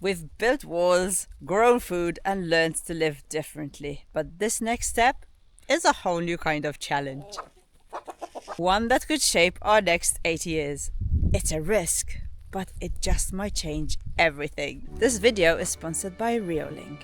We've built walls, grown food, and learned to live differently. But this next step is a whole new kind of challenge. One that could shape our next 8 years. It's a risk, but it just might change everything. This video is sponsored by REOLINK.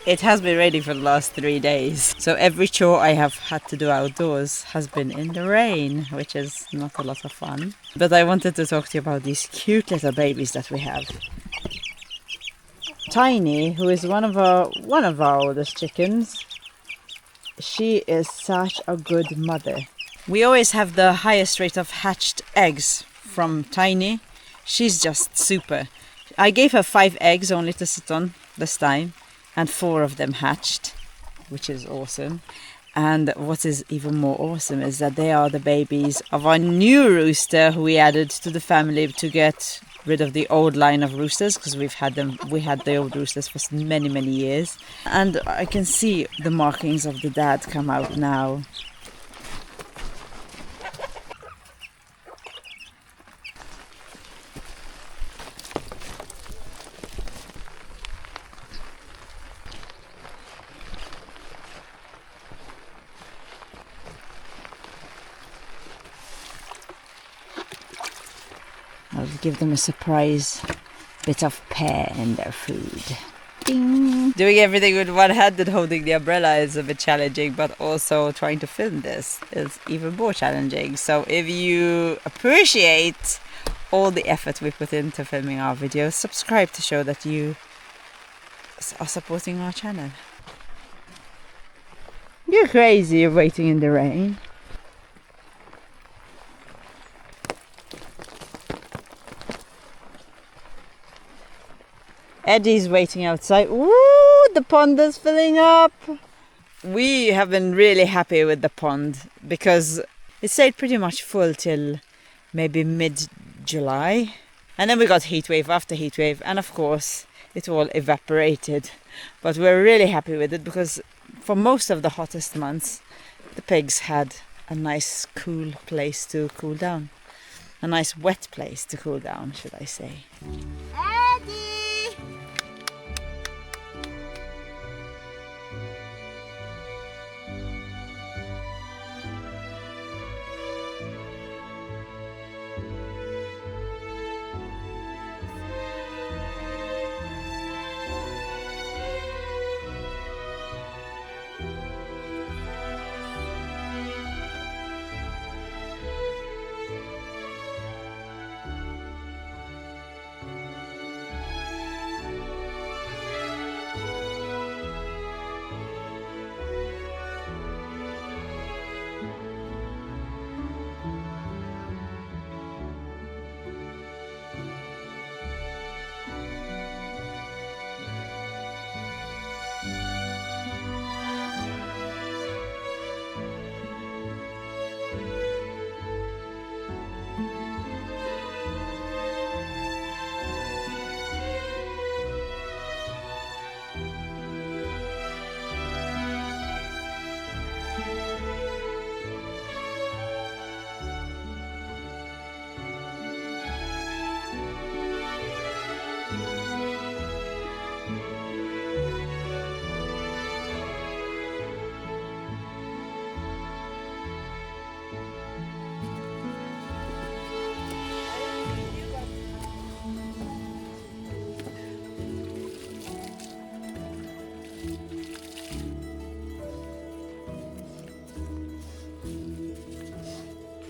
It has been raining for the last 3 days, so every chore I have had to do outdoors has been in the rain, which is not a lot of fun. But I wanted to talk to you about these cute little babies that we have. Tiny, who is one of our oldest chickens, she is such a good mother. We always have the highest rate of hatched eggs from Tiny. She's just super. I gave her 5 eggs only to sit on this time, and 4 of them hatched, which is awesome. And what is even more awesome is that they are the babies of our new rooster who we added to the family to get rid of the old line of roosters, because we had the old roosters for many years. And I can see the markings of the dad come out now. I'll give them a surprise bit of pear in their food. Ding! Doing everything with one hand and holding the umbrella is a bit challenging, but also trying to film this is even more challenging. So if you appreciate all the effort we put into filming our videos, subscribe to show that you are supporting our channel. You're crazy, you're waiting in the rain. Eddie's waiting outside. Ooh, the pond is filling up. We have been really happy with the pond because it stayed pretty much full till maybe mid-July. And then we got heat wave after heat wave, and of course it all evaporated. But we're really happy with it because for most of the hottest months, the pigs had a nice cool place to cool down. A nice wet place to cool down, should I say. Eddie!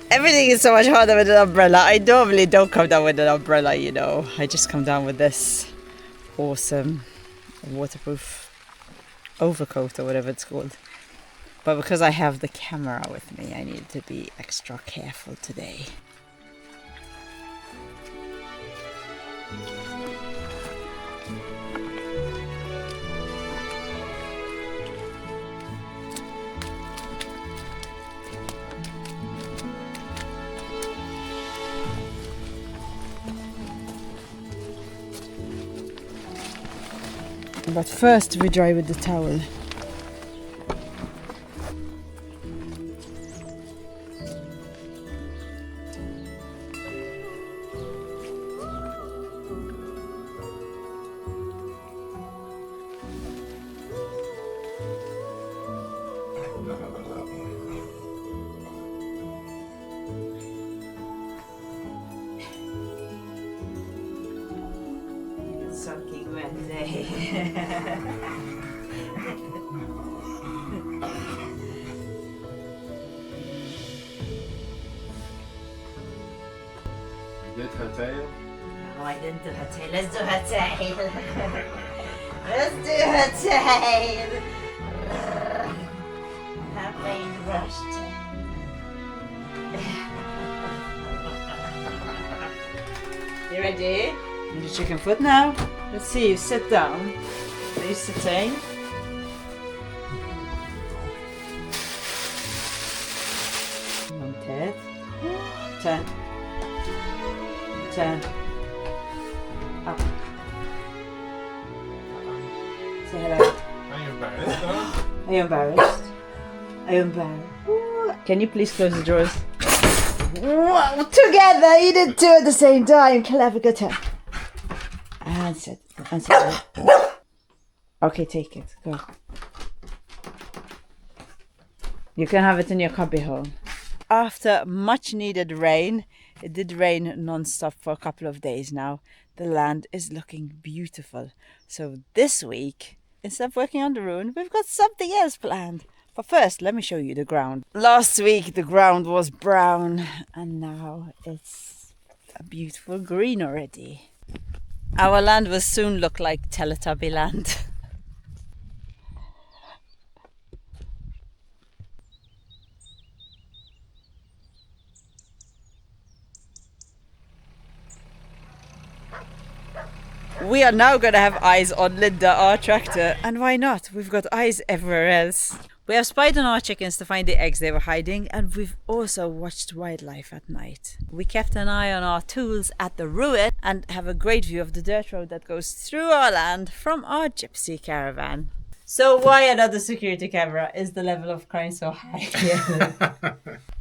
Everything is so much harder with an umbrella. I normally don't come down with an umbrella, you know. I just come down with this awesome waterproof overcoat or whatever it's called. But because I have the camera with me, I need to be extra careful today. But first we dry with the towel. Soaking wet day. You did her tail? No, I didn't do her tail. Let's do her tail. Let's do her tail. Her paintbrush tail. You ready? Do the chicken foot now. Let's see you sit down. Are you sitting? One ted. Turn. Turn. Up. Say hello. Are you embarrassed though? Are you embarrassed? Are you embarrassed? Can you please close the drawers? Whoa, together! You did two at the same time. Clever, good turn. And sit. And sit. Okay, take it. Go. You can have it in your cubby hole. After much needed rain, it did rain non-stop for a couple of days now. The land is looking beautiful. So this week, instead of working on the ruin, we've got something else planned. But first, let me show you the ground. Last week, the ground was brown, and now it's a beautiful green already. Our land will soon look like Teletubby land. We are now going to have eyes on Linda, our tractor, and why not? We've got eyes everywhere else. We have spied on our chickens to find the eggs they were hiding, and we've also watched wildlife at night. We kept an eye on our tools at the ruin and have a great view of the dirt road that goes through our land from our gypsy caravan. So why another security camera? Is the level of crime so high?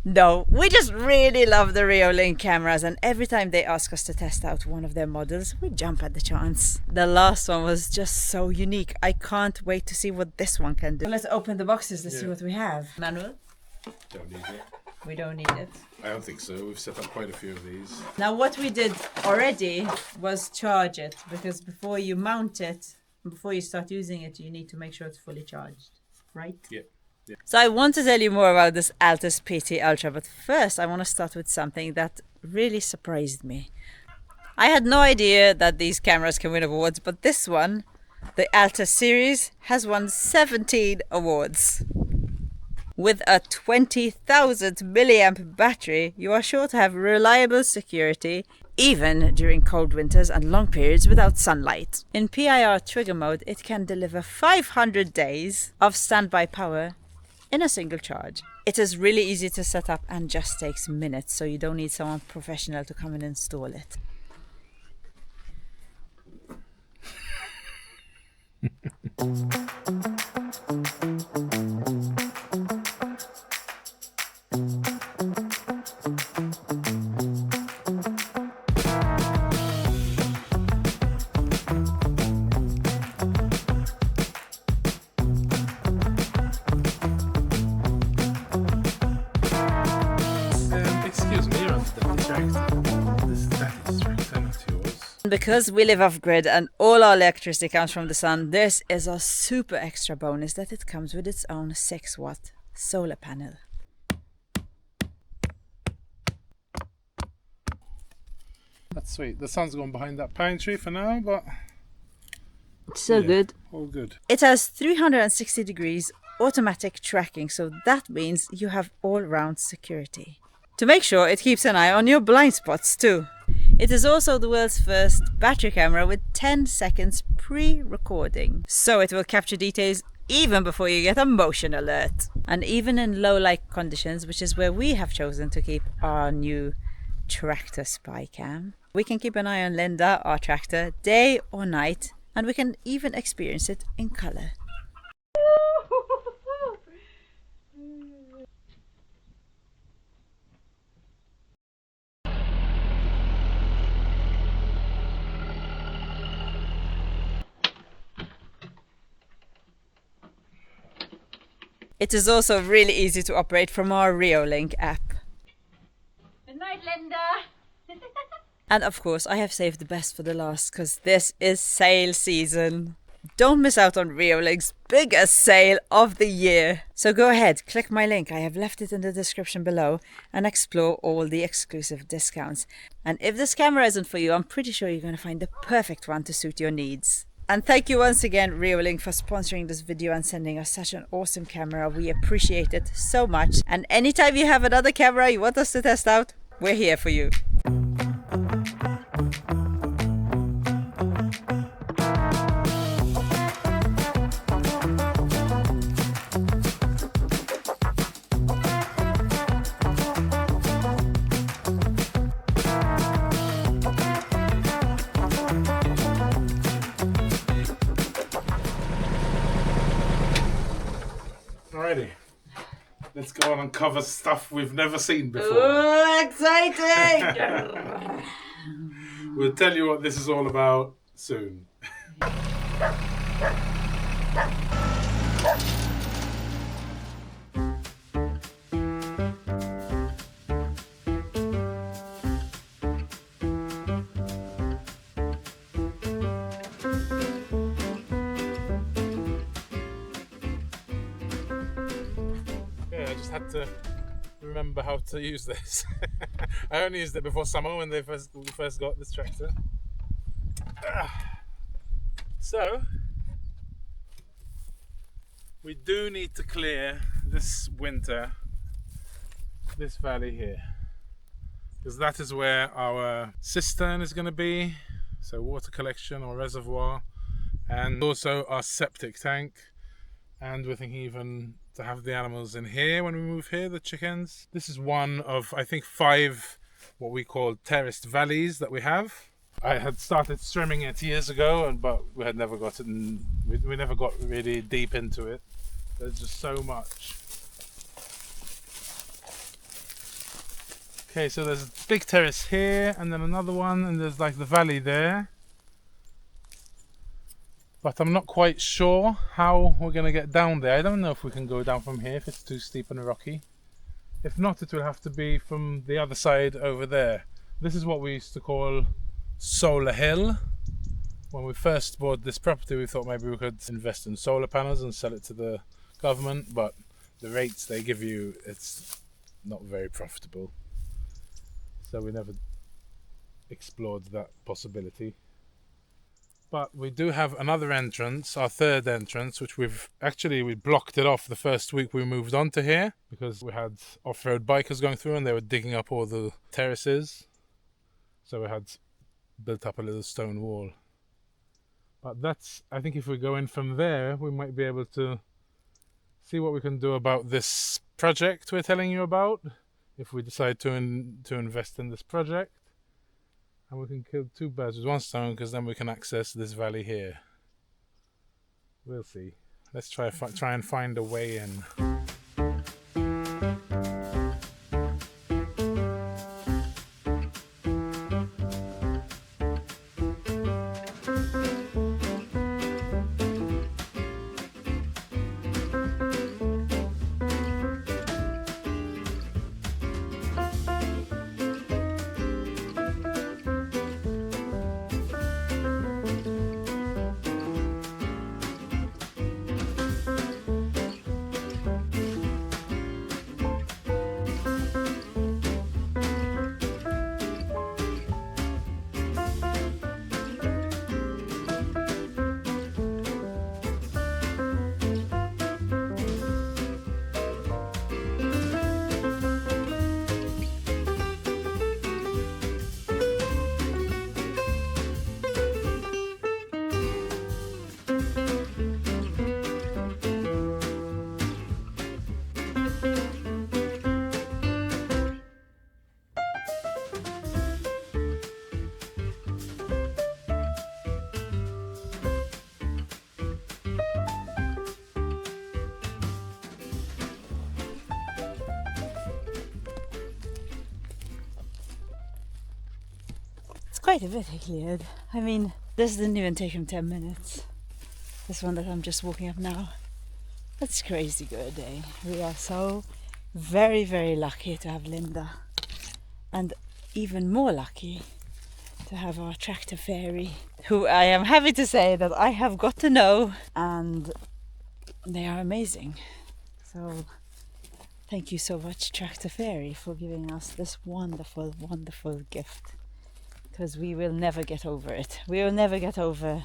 No, we just really love the REOLINK cameras, and every time they ask us to test out one of their models, we jump at the chance. The last one was just so unique. I can't wait to see what this one can do. Let's open the boxes to see what we have. Manual? Don't need it. We don't need it. I don't think so. We've set up quite a few of these. Now what we did already was charge it, because before you mount it, before you start using it, you need to make sure it's fully charged, right? Yeah. So I want to tell you more about this Altus PT Ultra, but first I want to start with something that really surprised me. I had no idea that these cameras can win awards, but this one, the Altus series, has won 17 awards. With a 20,000 milliamp battery, you are sure to have reliable security, even during cold winters and long periods without sunlight. In PIR trigger mode, it can deliver 500 days of standby power in a single charge. It is really easy to set up and just takes minutes, so you don't need someone professional to come and install it. Excuse me, you're on the tractor. That is tractor, not yours. Because we live off grid and all our electricity comes from the sun, this is a super extra bonus that it comes with its own 6-watt solar panel. That's sweet. The sun's gone behind that pine tree for now, but It's so good. all good. It has 360 degrees automatic tracking, so that means you have all-round security. To make sure, it keeps an eye on your blind spots too. It is also the world's first battery camera with 10 seconds pre-recording, so it will capture details even before you get a motion alert. And even in low light conditions, which is where we have chosen to keep our new tractor spy cam, we can keep an eye on Linda, our tractor, day or night, and we can even experience it in color. It is also really easy to operate from our REOLINK app. Good night, Linda. And of course, I have saved the best for the last, because this is sale season. Don't miss out on REOLINK's biggest sale of the year. So go ahead, click my link, I have left it in the description below, and explore all the exclusive discounts. And if this camera isn't for you, I'm pretty sure you're going to find the perfect one to suit your needs. And thank you once again, REOLINK, for sponsoring this video and sending us such an awesome camera. We appreciate it so much. And anytime you have another camera you want us to test out, we're here for you. Alrighty. Let's go and uncover stuff we've never seen before. Oh, exciting! We'll tell you what this is all about soon. I just had to remember how to use this. I only used it before summer when we first got this tractor. So we do need to clear this winter this valley here, because that is where our cistern is going to be, so water collection or reservoir, and also our septic tank. And we're thinking even to have the animals in here when we move here, the chickens. This is one of, I think, 5 what we call terraced valleys that we have. I had started trimming it years ago, but we had never got it, we never got really deep into it. There's just so much. Okay, so there's a big terrace here, and then another one, and there's like the valley there. But I'm not quite sure how we're going to get down there. I don't know if we can go down from here if it's too steep and rocky. If not, it will have to be from the other side over there. This is what we used to call Solar Hill. When we first bought this property, we thought maybe we could invest in solar panels and sell it to the government, but the rates they give you, it's not very profitable. So we never explored that possibility. But we do have another entrance, our third entrance, which we blocked it off the first week we moved on to here, because we had off-road bikers going through and they were digging up all the terraces. So we had built up a little stone wall. But that's, I think if we go in from there, we might be able to see what we can do about this project we're telling you about, if we decide to invest in this project. And we can kill 2 birds with 1 stone, because then we can access this valley here. We'll see. Let's try and find a way in. quite a bit he cleared. I mean, this didn't even take him 10 minutes. This one that I'm just walking up now. That's crazy good, eh? We are so very, very lucky to have Linda. And even more lucky to have our tractor fairy, who I am happy to say that I have got to know, and they are amazing. So thank you so much, Tractor Fairy, for giving us this wonderful, wonderful gift. Because we will never get over it. We will never get over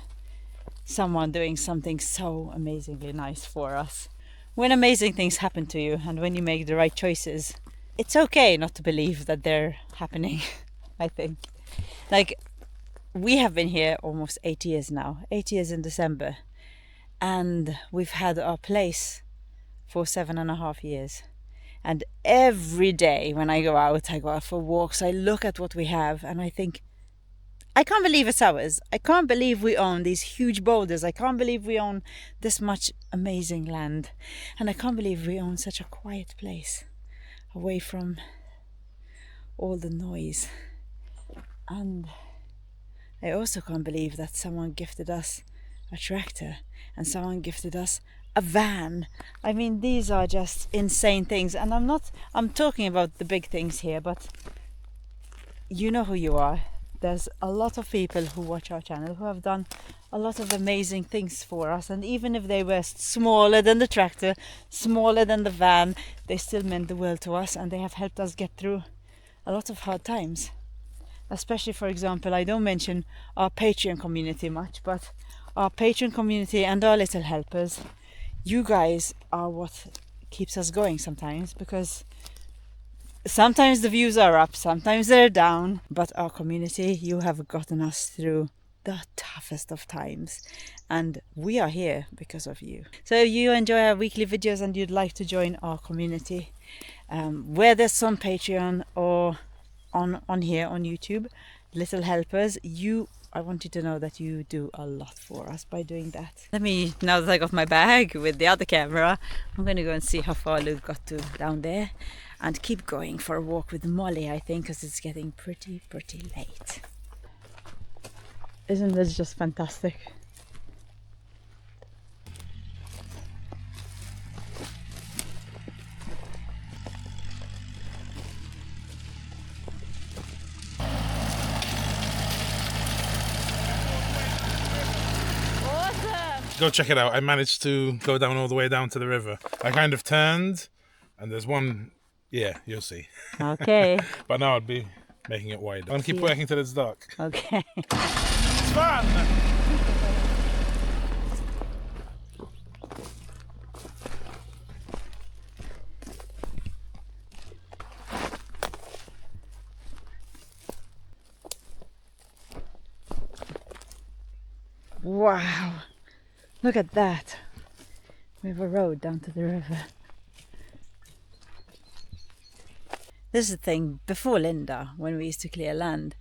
someone doing something so amazingly nice for us. When amazing things happen to you and when you make the right choices, it's okay not to believe that they're happening, I think. Like, we have been here almost 8 years now, 8 years in December, and we've had our place for 7.5 years. And every day when I go out for walks, I look at what we have and I think, I can't believe it's ours. I can't believe we own these huge boulders. I can't believe we own this much amazing land. And I can't believe we own such a quiet place, away from all the noise. And I also can't believe that someone gifted us a tractor and someone gifted us a van. I mean, these are just insane things. And I'm talking about the big things here, but you know who you are. There's a lot of people who watch our channel who have done a lot of amazing things for us, and even if they were smaller than the tractor, smaller than the van, they still meant the world to us, and they have helped us get through a lot of hard times. Especially, for example, I don't mention our Patreon community much, but our Patreon community and our little helpers, you guys are what keeps us going sometimes, because sometimes the views are up, sometimes they're down, but our community, you have gotten us through the toughest of times, and we are here because of you. So if you enjoy our weekly videos and you'd like to join our community, whether it's on Patreon or on here on YouTube, Little Helpers, I want you to know that you do a lot for us by doing that. Now that I got my bag with the other camera, I'm going to go and see how far Luke got to down there and keep going for a walk with Molly, I think, because it's getting pretty late. Isn't this just fantastic? Go check it out. I managed to go down all the way down to the river. I kind of turned, and there's one. Yeah, you'll see. Okay. But now I'd be making it wider. I'm gonna keep working till it's dark. Okay. It's fun! Wow. Look at that. We have a road down to the river. This is the thing, before Linda, when we used to clear land,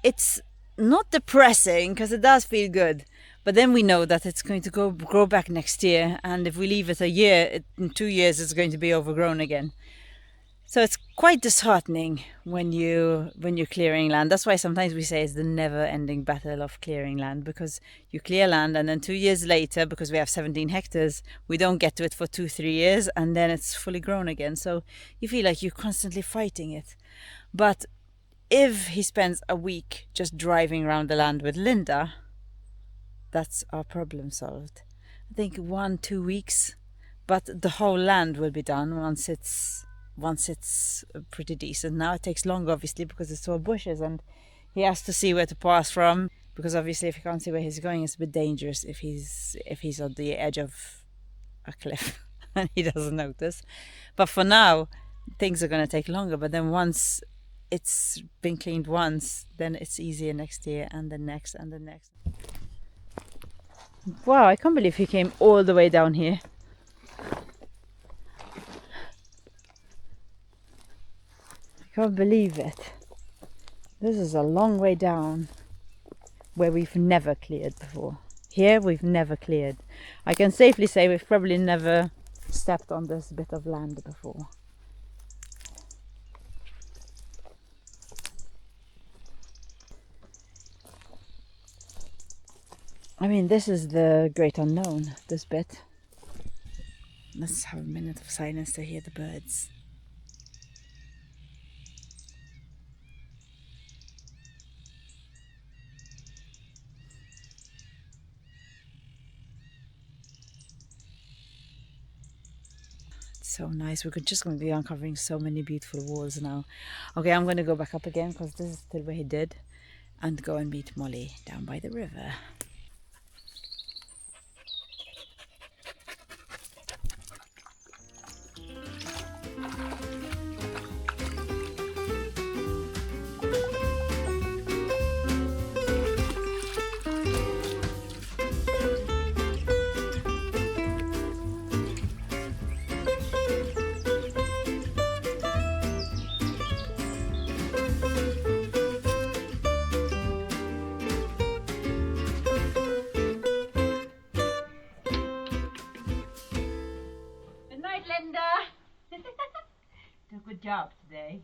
it's not depressing because it does feel good, but then we know that it's going to grow back next year, and if we leave it a year, in 2 years it's going to be overgrown again. So it's quite disheartening when you're clearing land. That's why sometimes we say it's the never-ending battle of clearing land, because you clear land and then 2 years later, because we have 17 hectares, we don't get to it for 2-3 years, and then it's fully grown again. So you feel like you're constantly fighting it. But if he spends a week just driving around the land with Linda, that's our problem solved. I think 1-2 weeks, but the whole land will be done once it's pretty decent. Now it takes longer, obviously, because it's all bushes and he has to see where to pass from, because obviously if he can't see where he's going, it's a bit dangerous if he's on the edge of a cliff and he doesn't notice. But for now, things are going to take longer, but then once it's been cleaned once, then it's easier next year and the next and the next. Wow, I can't believe he came all the way down here. Can't believe it. This is a long way down where we've never cleared before. Here we've never cleared. I can safely say we've probably never stepped on this bit of land before. I mean, this is the great unknown, this bit. Let's have a minute of silence to hear the birds. So nice. We're just going to be uncovering so many beautiful walls now. Okay, I'm going to go back up again because this is still where he did, and go and meet Molly down by the river. Good night, Linda. Did a good job today.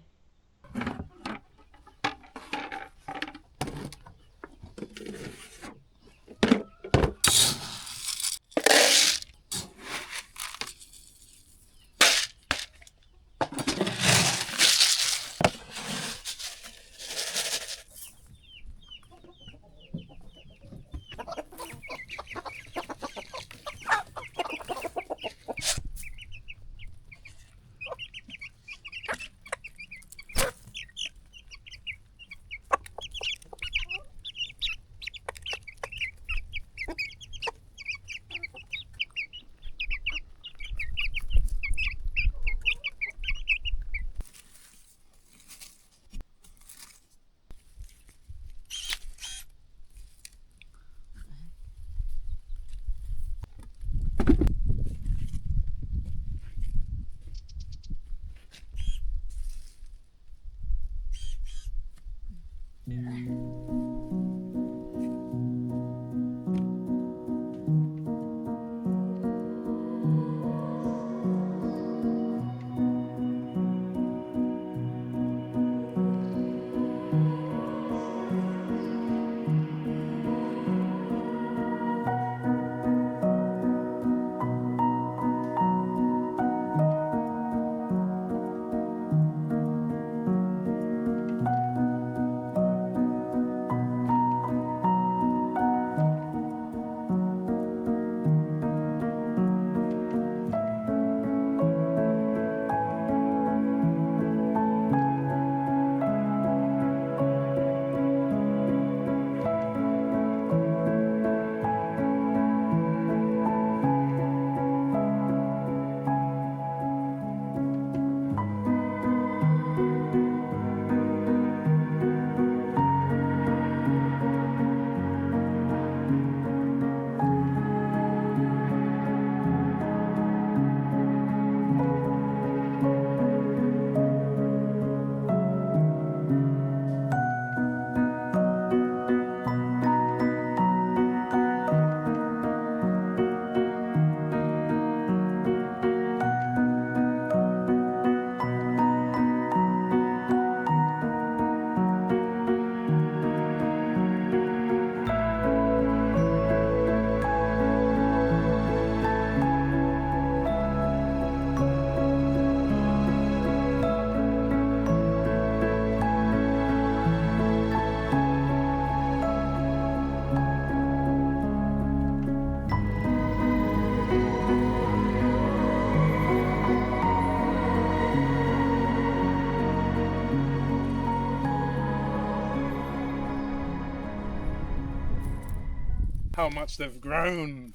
How much they've grown.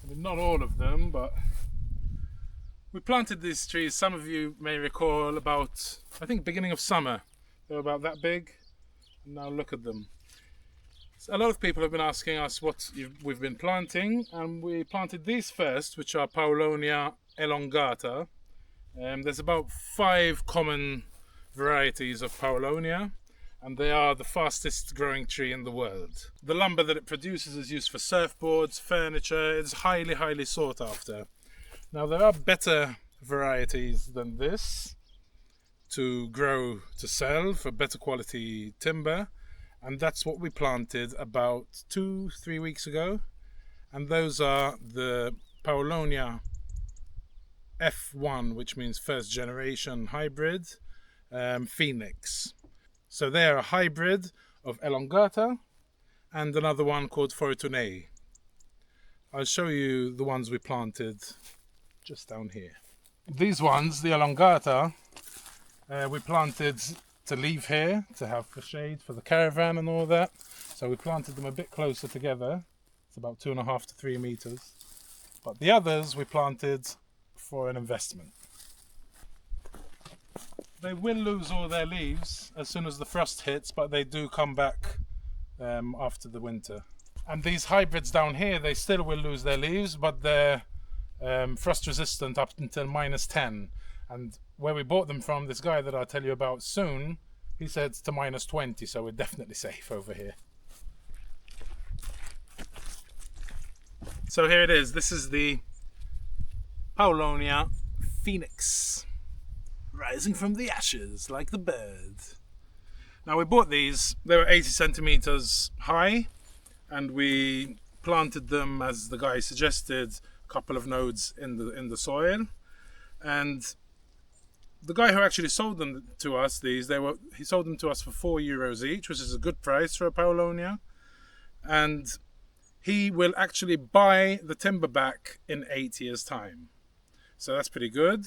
I mean, not all of them, but we planted these trees, some of you may recall, about, I think, beginning of summer. They were about that big, and now look at them. So a lot of people have been asking us what we've been planting, and we planted these first, which are Paulownia elongata. There's about 5 common varieties of Paulownia, and they are the fastest growing tree in the world. The lumber that it produces is used for surfboards, furniture. It's highly, highly sought after. Now, there are better varieties than this to grow to sell for better quality timber, And that's what we planted about 2-3 weeks ago. And those are the Paulownia F1, which means first generation hybrid, Phoenix. So they're a hybrid of elongata and another one called Fortunae. I'll show you the ones we planted just down here. These ones, the elongata, we planted to leave here, to have for shade for the caravan and all that. So we planted them a bit closer together. It's about 2.5 to 3 meters. But the others we planted for an investment. They will lose all their leaves as soon as the frost hits, but they do come back after the winter. And these hybrids down here, they still will lose their leaves, but they're frost resistant up until -10. And where we bought them from, this guy that I'll tell you about soon, he said it's to -20, so we're definitely safe over here. So here it is. This is the Paulownia Phoenix, rising from the ashes like the bird. Now we bought these, they were 80 centimeters high, and we planted them, as the guy suggested, a couple of nodes in the soil. And the guy who actually sold them to us, he sold them to us for €4 each, which is a good price for a Paulownia. And he will actually buy the timber back in 8 years' time. So that's pretty good.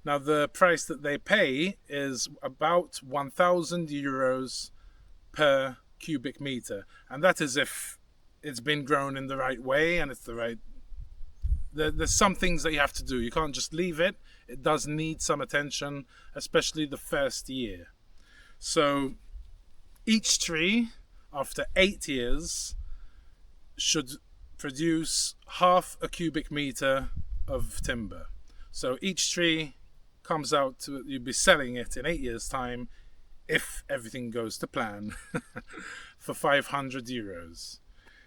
Now the price that they pay is about €1,000 per cubic meter. And that is if it's been grown in the right way and it's the right... There's some things that you have to do. You can't just leave it. It does need some attention, especially the first year. So each tree, after 8 years, should produce half a cubic meter of timber. So each tree comes out to, you'll be selling it in 8 years' time, if everything goes to plan, for €500.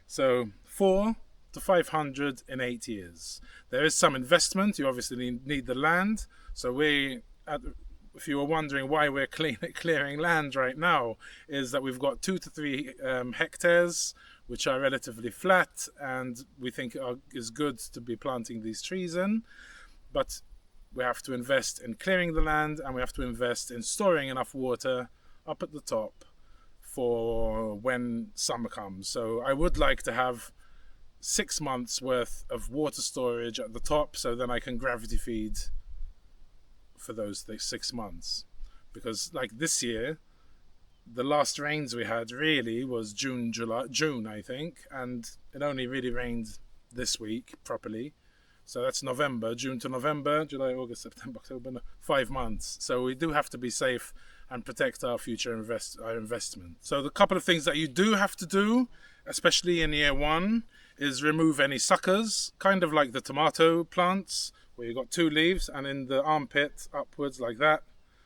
So 4 to 500 in 8 years. There is some investment. You obviously need the land. So if you were wondering why we're clearing land right now, is that we've got 2 to 3 hectares, which are relatively flat, and we think is good to be planting these trees in. But we have to invest in clearing the land, and we have to invest in storing enough water up at the top for when summer comes. So I would like to have 6 months worth of water storage at the top, so then I can gravity feed for those 6 months. Because like this year, the last rains we had really was June, I think, and it only really rained this week properly. So that's November, June to November, July, August, September, October, 5 months. So we do have to be safe and protect our future investment. So the couple of things that you do have to do, especially in year 1, is remove any suckers, kind of like the tomato plants, where you've got 2 leaves, and in the armpit upwards like that,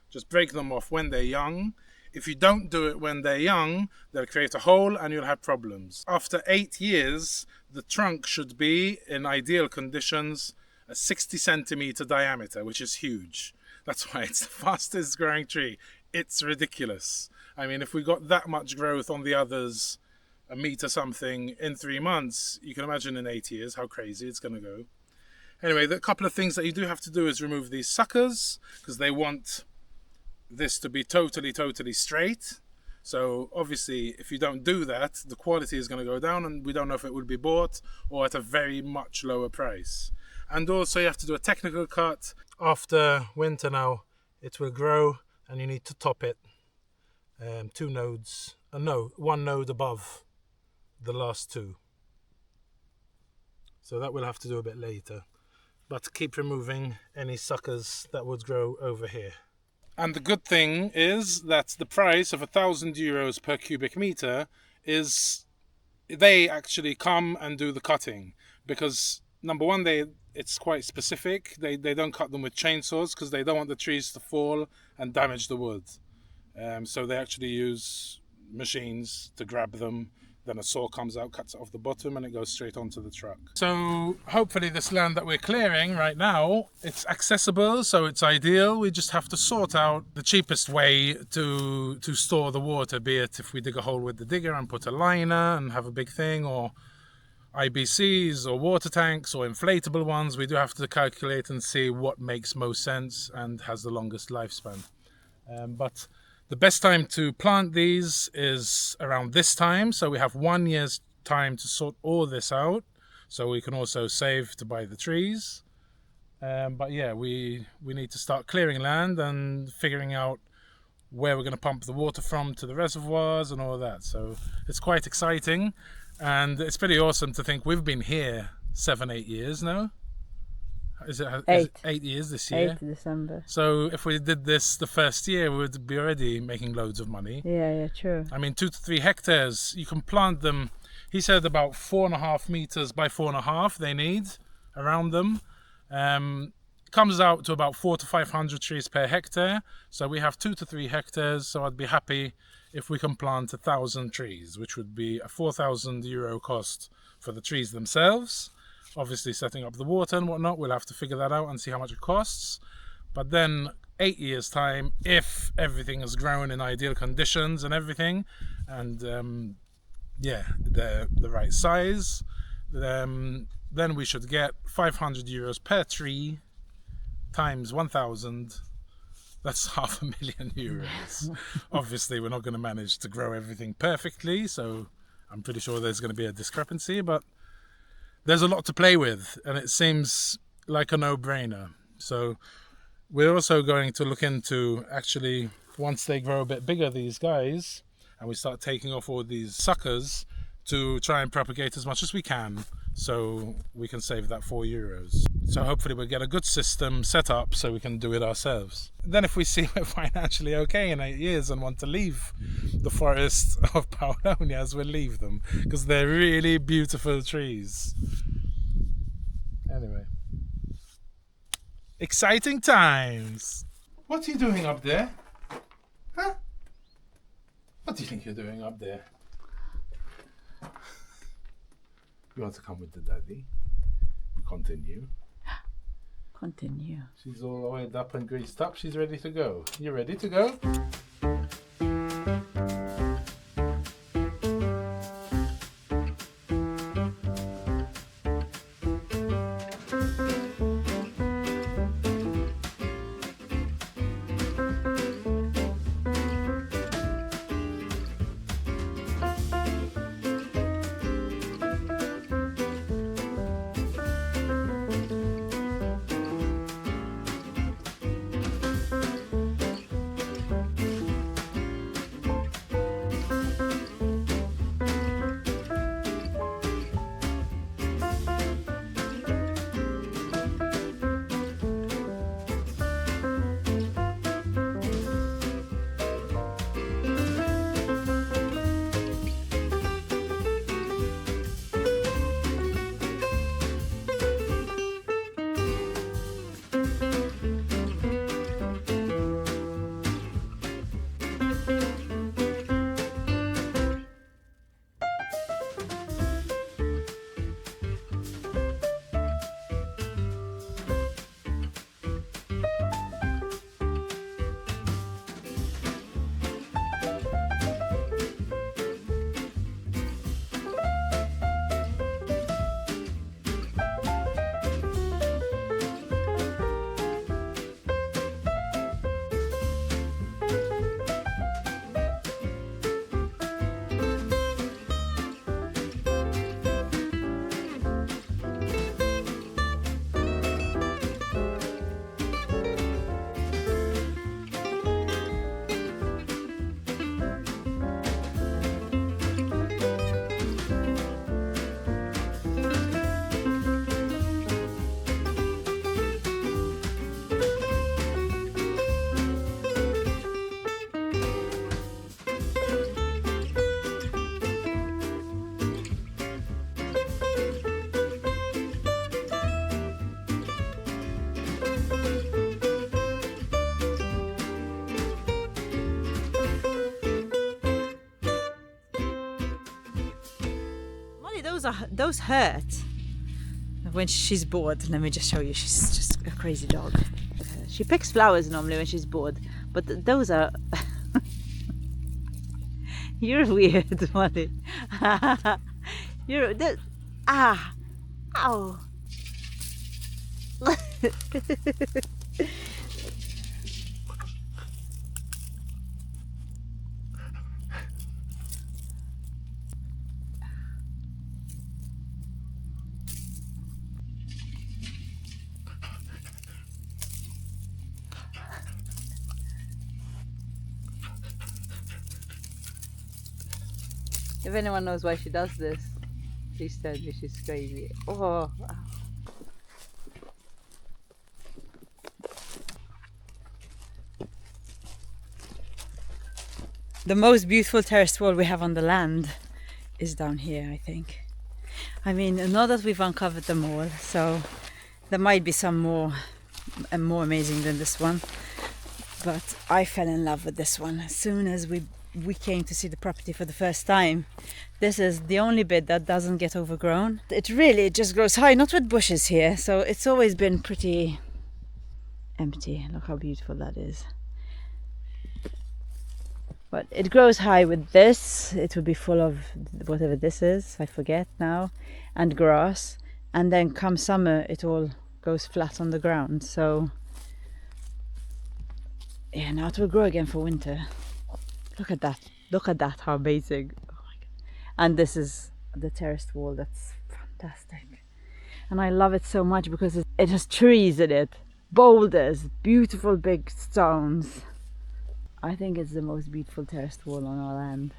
just break them off when they're young. If you don't do it when they're young, they'll create a hole and you'll have problems. After 8 years, the trunk should be, in ideal conditions, a 60 centimeter diameter, which is huge. That's why it's the fastest growing tree. It's ridiculous. I mean, if we got that much growth on the others, a meter something in 3 months, you can imagine in 8 years how crazy it's going to go. Anyway, the couple of things that you do have to do is remove these suckers, because they want this to be totally straight. So obviously if you don't do that, the quality is going to go down, and we don't know if it will be bought or at a very much lower price. And also you have to do a technical cut. After winter now it will grow, and you need to top it 2 nodes, no, 1 node above the last 2. So that we'll have to do a bit later, but keep removing any suckers that would grow over here. And the good thing is that the price of €1,000 per cubic meter is they actually come and do the cutting, because number one, it's quite specific. They don't cut them with chainsaws because they don't want the trees to fall and damage the wood. So they actually use machines to grab them, Then a saw comes out, cuts it off the bottom, and it goes straight onto the truck. So hopefully this land that we're clearing right now, it's accessible, so it's ideal. We just have to sort out the cheapest way to store the water, be it if we dig a hole with the digger and put a liner and have a big thing, or IBCs or water tanks or inflatable ones. We do have to calculate and see what makes most sense and has the longest lifespan. But the best time to plant these is around this time, so we have 1 year's time to sort all this out, so we can also save to buy the trees. But yeah, we need to start clearing land and figuring out where we're going to pump the water from to the reservoirs and all that. So it's quite exciting, and it's pretty awesome to think we've been here 7-8 years now. Is it 8 years this year? 8 December. So if we did this the first year, we would be already making loads of money. Yeah, true. I mean, 2 to 3 hectares, you can plant them. He said about 4.5 meters by 4.5 they need around them. Comes out to about 400 to 500 trees per hectare. So we have 2 to 3 hectares. So I'd be happy if we can plant 1,000 trees, which would be a €4,000 cost for the trees themselves. Obviously setting up the water and whatnot, we'll have to figure that out and see how much it costs. But then 8 years time, if everything has grown in ideal conditions and everything, and yeah, they're the right size, then we should get €500 per tree times 1,000. That's €500,000. Obviously we're not going to manage to grow everything perfectly, so I'm pretty sure there's going to be a discrepancy, but there's a lot to play with, and it seems like a no-brainer. So we're also going to look into, actually, once they grow a bit bigger, these guys, and we start taking off all these suckers, to try and propagate as much as we can, so we can save that €4. So hopefully we'll get a good system set up so we can do it ourselves. Then if we see we're financially okay in 8 years and want to leave the forest of Paulownias, we'll leave them, because they're really beautiful trees. Anyway, exciting times. What are you doing up there? Huh? What do you think you're doing up there? You want to come with the daddy? We continue. Continue. She's all oiled up and greased up. She's ready to go. You ready to go? those hurt when she's bored. Let me just show you. She's just a crazy dog. She picks flowers normally when she's bored, but those are. You're weird, Molly. You're ow. If anyone knows why she does this, please tell me. She's crazy. Oh. The most beautiful terraced wall we have on the land is down here, I think. I mean, not that we've uncovered them all, so there might be some more and more amazing than this one. But I fell in love with this one as soon as we came to see the property for the first time. This is the only bit that doesn't get overgrown. It really just grows high, not with bushes here, so it's always been pretty empty. Look how beautiful that is. But it grows high with this. It would be full of whatever this is, I forget now, and grass. And then come summer, it all goes flat on the ground. So yeah, now it will grow again for winter. Look at that. Look at that, how amazing. Oh my God. And this is the terraced wall. That's fantastic. And I love it so much because it has trees in it. Boulders, beautiful big stones. I think it's the most beautiful terraced wall on our land.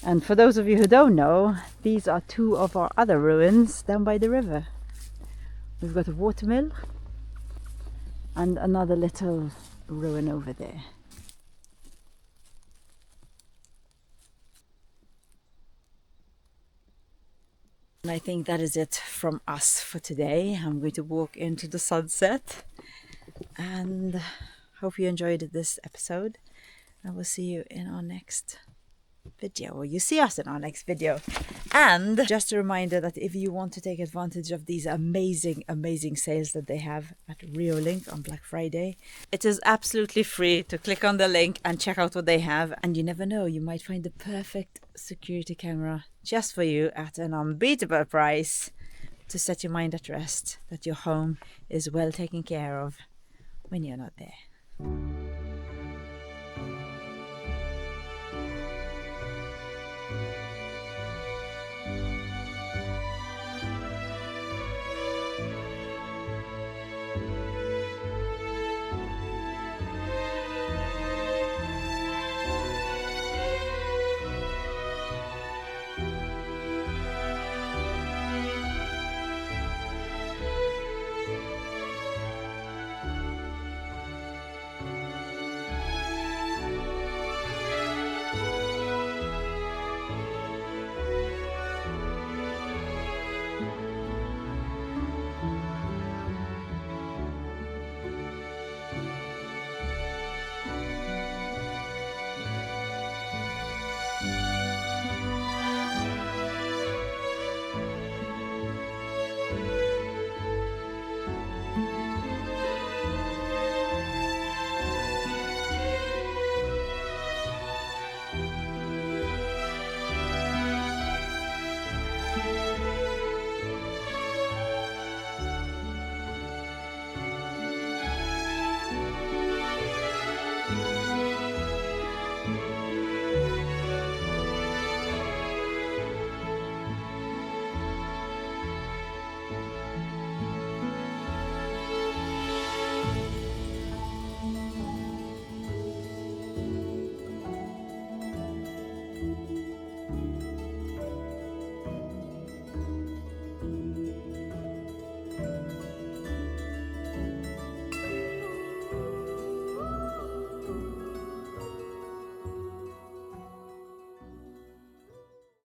And for those of you who don't know, these are two of our other ruins down by the river. We've got a watermill and another little ruin over there. And I think that is it from us for today. I'm going to walk into the sunset and hope you enjoyed this episode. I will see you in our next video, or you see us in our next video. And just a reminder that if you want to take advantage of these amazing sales that they have at REOLINK on Black Friday, it is absolutely free to click on the link and check out what they have. And you never know, you might find the perfect security camera just for you at an unbeatable price to set your mind at rest that your home is well taken care of when you're not there.